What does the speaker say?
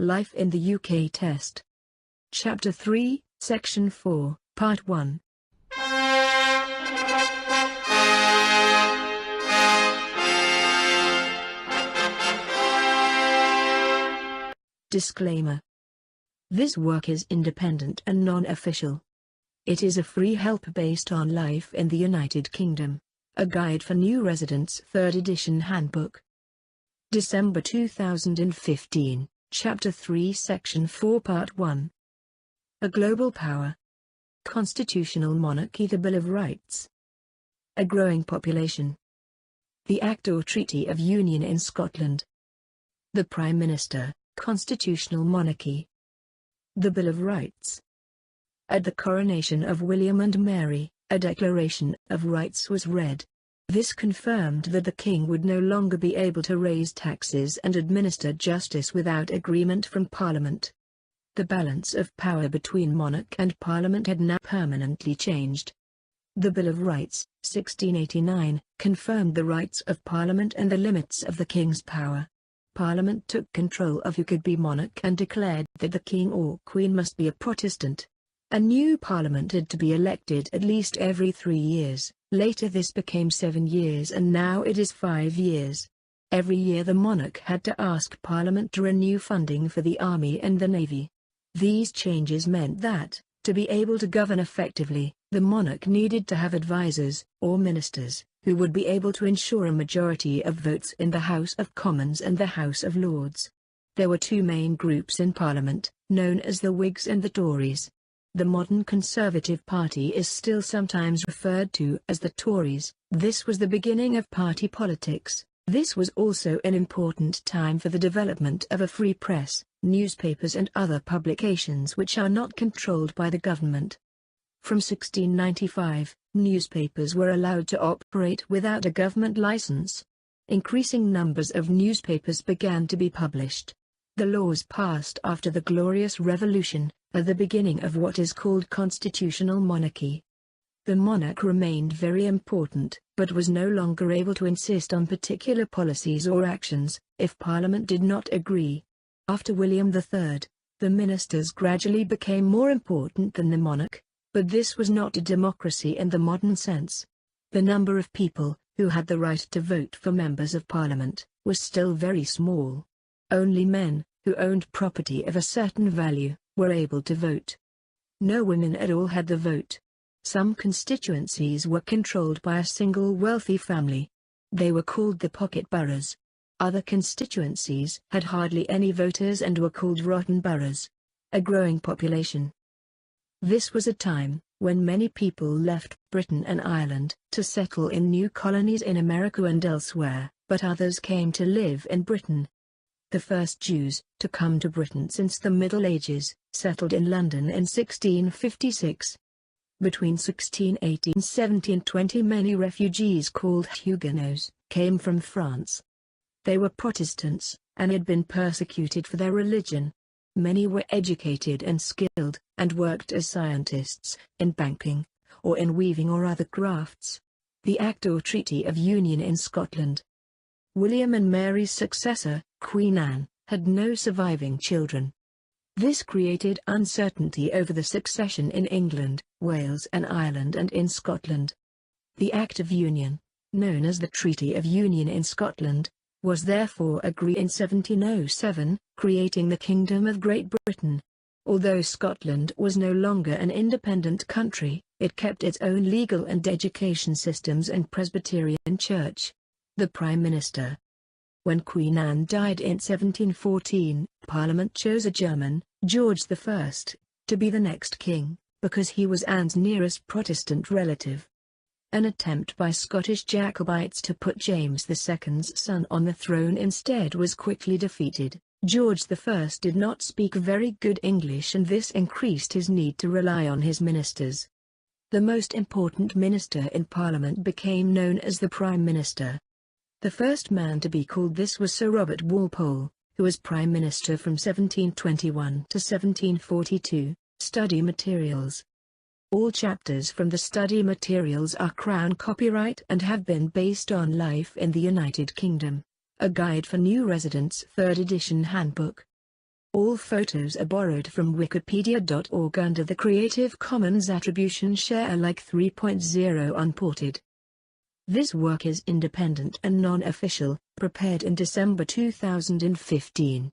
Life in the UK Test. Chapter 3, Section 4, Part 1. Disclaimer. This work is independent and non-official. It is a free help based on life in the United Kingdom. A Guide for New Residents 3rd edition Handbook. December 2015, Chapter 3 Section 4 Part 1. A Global Power. Constitutional Monarchy. The Bill of Rights. A growing population. The Act or Treaty of Union in Scotland. The Prime Minister, Constitutional Monarchy. The Bill of Rights. At the coronation of William and Mary, a Declaration of Rights was read. This confirmed that the king would no longer be able to raise taxes and administer justice without agreement from Parliament. The balance of power between monarch and Parliament had now permanently changed. The Bill of Rights, 1689, confirmed the rights of Parliament and the limits of the king's power. Parliament took control of who could be monarch and declared that the king or queen must be a Protestant. A new parliament had to be elected at least every 3 years, later this became 7 years and now it is 5 years. Every year the monarch had to ask Parliament to renew funding for the army and the navy. These changes meant that, to be able to govern effectively, the monarch needed to have advisers, or ministers, who would be able to ensure a majority of votes in the House of Commons and the House of Lords. There were two main groups in Parliament, known as the Whigs and the Tories. The modern Conservative Party is still sometimes referred to as the Tories. This was the beginning of party politics. This was also an important time for the development of a free press, newspapers and other publications which are not controlled by the government. From 1695, newspapers were allowed to operate without a government license. Increasing numbers of newspapers began to be published. The laws passed after the Glorious Revolution are the beginning of what is called constitutional monarchy. The monarch remained very important, but was no longer able to insist on particular policies or actions, if Parliament did not agree. After William III, the ministers gradually became more important than the monarch, but this was not a democracy in the modern sense. The number of people who had the right to vote for members of Parliament was still very small. Only men, who owned property of a certain value, were able to vote. No women at all had the vote. Some constituencies were controlled by a single wealthy family. They were called the pocket boroughs. Other constituencies had hardly any voters and were called rotten boroughs. A growing population. This was a time when many people left Britain and Ireland to settle in new colonies in America and elsewhere, but others came to live in Britain. The first Jews to come to Britain since the Middle Ages settled in London in 1656. Between 1680 and 1720 many refugees called Huguenots came from France. They were Protestants, and had been persecuted for their religion. Many were educated and skilled, and worked as scientists, in banking, or in weaving or other crafts. The Act or Treaty of Union in Scotland. William and Mary's successor, Queen Anne, had no surviving children. This created uncertainty over the succession in England, Wales and Ireland and in Scotland. The Act of Union, known as the Treaty of Union in Scotland, was therefore agreed in 1707, creating the Kingdom of Great Britain. Although Scotland was no longer an independent country, it kept its own legal and education systems and Presbyterian Church. The Prime Minister. When Queen Anne died in 1714, Parliament chose a German, George I, to be the next king, because he was Anne's nearest Protestant relative. An attempt by Scottish Jacobites to put James II's son on the throne instead was quickly defeated. George I did not speak very good English and this increased his need to rely on his ministers. The most important minister in Parliament became known as the Prime Minister. The first man to be called this was Sir Robert Walpole, who was Prime Minister from 1721 to 1742. Study materials. All chapters from the study materials are Crown copyright and have been based on life in the United Kingdom. A Guide for New Residents 3rd edition Handbook. All photos are borrowed from wikipedia.org under the Creative Commons Attribution Share Alike 3.0 unported. This work is independent and non-official, prepared in December 2015.